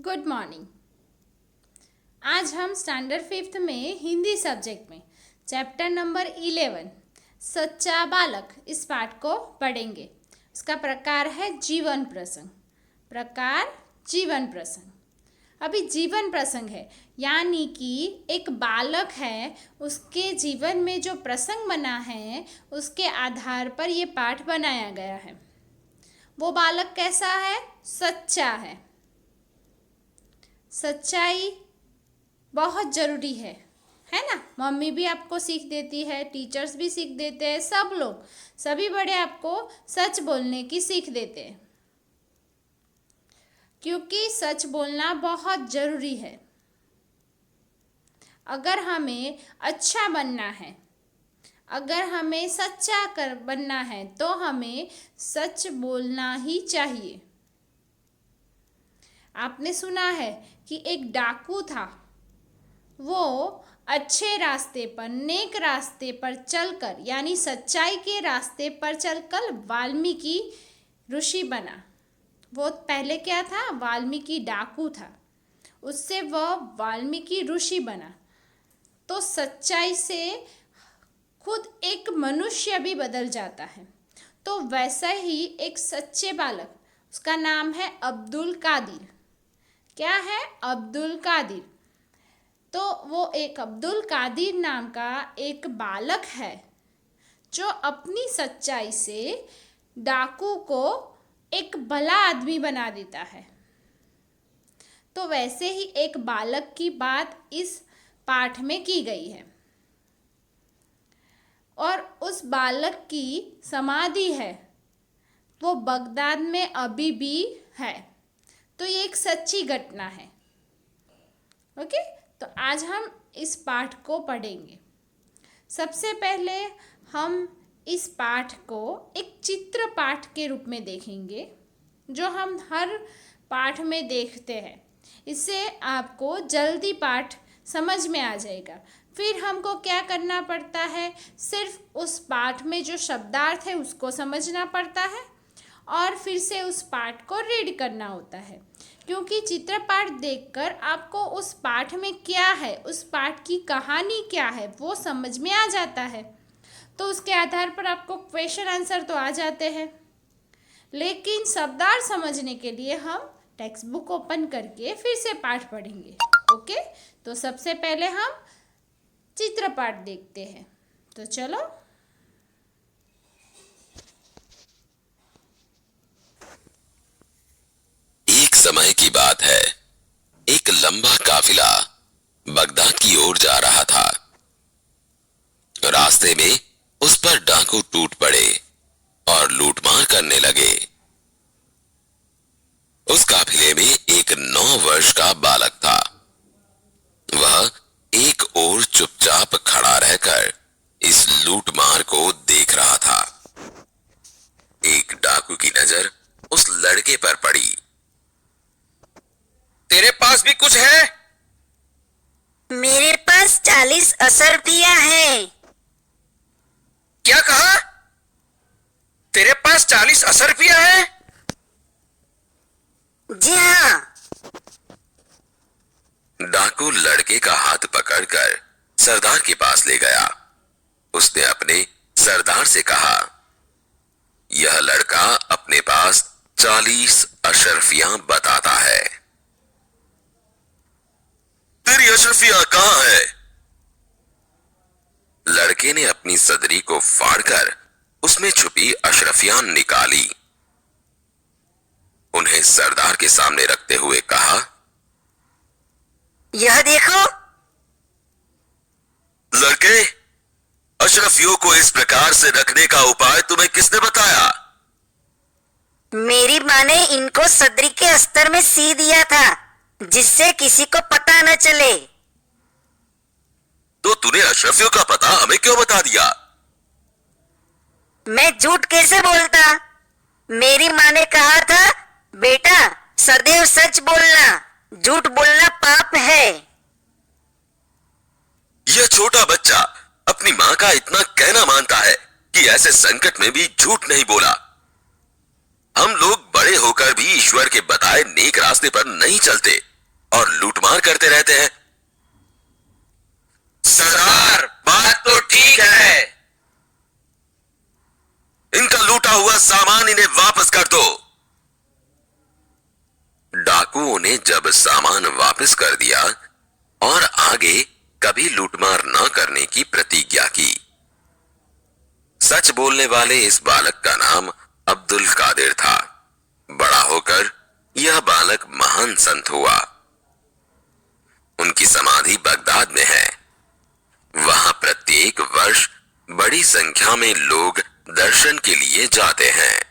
Good morning. आज हम standard 5th में हिंदी सब्जेक्ट में चैप्टर नंबर 11 सच्चा बालक इस पाठ को पढ़ेंगे। इसका प्रकार है जीवन प्रसंग। प्रकार जीवन प्रसंग। अभी जीवन प्रसंग है, यानी कि एक बालक है, उसके जीवन में जो प्रसंग बना है उसके आधार पर ये पाठ बनाया गया है। वो बालक कैसा है? सच्चा है। सच्चाई बहुत ज़रूरी है ना। मम्मी भी आपको सीख देती है, टीचर्स भी सीख देते हैं, सब लोग, सभी बड़े आपको सच बोलने की सीख देते हैं, क्योंकि सच बोलना बहुत ज़रूरी है। अगर हमें अच्छा बनना है, अगर हमें सच्चा बनना है तो हमें सच बोलना ही चाहिए। आपने सुना है कि एक डाकू था, वो अच्छे रास्ते पर, नेक रास्ते पर चलकर, यानी सच्चाई के रास्ते पर चलकर वाल्मीकि ऋषि बना। वो पहले क्या था? वाल्मीकि डाकू था, उससे वह वाल्मीकि ऋषि बना। तो सच्चाई से खुद एक मनुष्य भी बदल जाता है। तो वैसा ही एक सच्चे बालक, उसका नाम है अब्दुल कादिर। क्या है? अब्दुल कादिर। तो वो एक अब्दुल कादिर नाम का एक बालक है जो अपनी सच्चाई से डाकू को एक भला आदमी बना देता है। तो वैसे ही एक बालक की बात इस पाठ में की गई है, और उस बालक की समाधि है, वो बगदाद में अभी भी है। तो ये एक सच्ची घटना है। ओके, तो आज हम इस पाठ को पढ़ेंगे। सबसे पहले हम इस पाठ को एक चित्र पाठ के रूप में देखेंगे, जो हम हर पाठ में देखते हैं। इससे आपको जल्दी पाठ समझ में आ जाएगा। फिर हमको क्या करना पड़ता है? सिर्फ उस पाठ में जो शब्दार्थ है उसको समझना पड़ता है, और फिर से उस पाठ को रीड करना होता है, क्योंकि चित्रपाठ देखकर आपको उस पाठ में क्या है, उस पाठ की कहानी क्या है, वो समझ में आ जाता है। तो उसके आधार पर आपको क्वेश्चन आंसर तो आ जाते हैं। लेकिन शब्दार्थ समझने के लिए हम टेक्स्ट बुक ओपन करके फिर से पाठ पढ़ेंगे। ओके, तो सबसे पहले हम चित्रपाठ देखते हैं। तो चलो। एक समय की बात है, एक लंबा काफिला बगदाद की ओर जा रहा था। रास्ते में उस पर डाकू टूट पड़े और लूटमार करने लगे। उस काफिले में एक 9 वर्ष का बालक था। वह एक ओर चुपचाप खड़ा रहकर इस लूटमार को देख रहा था। एक डाकू की नजर उस लड़के पर पड़ी। तेरे पास भी कुछ है? मेरे पास 40 असरफिया है। क्या कहा? तेरे पास 40 असरफिया है? जी हाँ। डाकू लड़के का हाथ पकड़कर सरदार के पास ले गया। उसने अपने सरदार से कहा, यह लड़का अपने पास 40 अशरफियां बताता है। तेरी अशरफिया कहां है? लड़के ने अपनी सदरी को फाड़कर उसमें छुपी अशरफियां निकाली। उन्हें सरदार के सामने रखते हुए कहा, यह देखो। लड़के, अशरफियों को इस प्रकार से रखने का उपाय तुम्हें किसने बताया? मेरी माँ ने इनको सदरी के अस्तर में सी दिया था, जिससे किसी को पता न चले। तो तूने अशरफियों का पता हमें क्यों बता दिया? मैं झूठ कैसे बोलता? मेरी माँ ने कहा था, बेटा सदैव सच बोलना, झूठ बोलना पाप है। यह छोटा बच्चा अपनी मां का इतना कहना मानता है कि ऐसे संकट में भी झूठ नहीं बोला। हम लोग बड़े होकर भी ईश्वर के बताए नेक रास्ते पर नहीं चलते, और लूटमार करते रहते हैं। सरदार, बात तो ठीक है। इनका लूटा हुआ सामान इन्हें वापस कर दो। डाकुओं ने जब सामान वापस कर दिया और आगे कभी लूटमार न करने की प्रतिज्ञा की। सच बोलने वाले इस बालक का नाम अब्दुल कादिर था। बड़ा होकर यह बालक महान संत हुआ। उनकी समाधि बगदाद में है। वहां प्रत्येक वर्ष बड़ी संख्या में लोग दर्शन के लिए जाते हैं।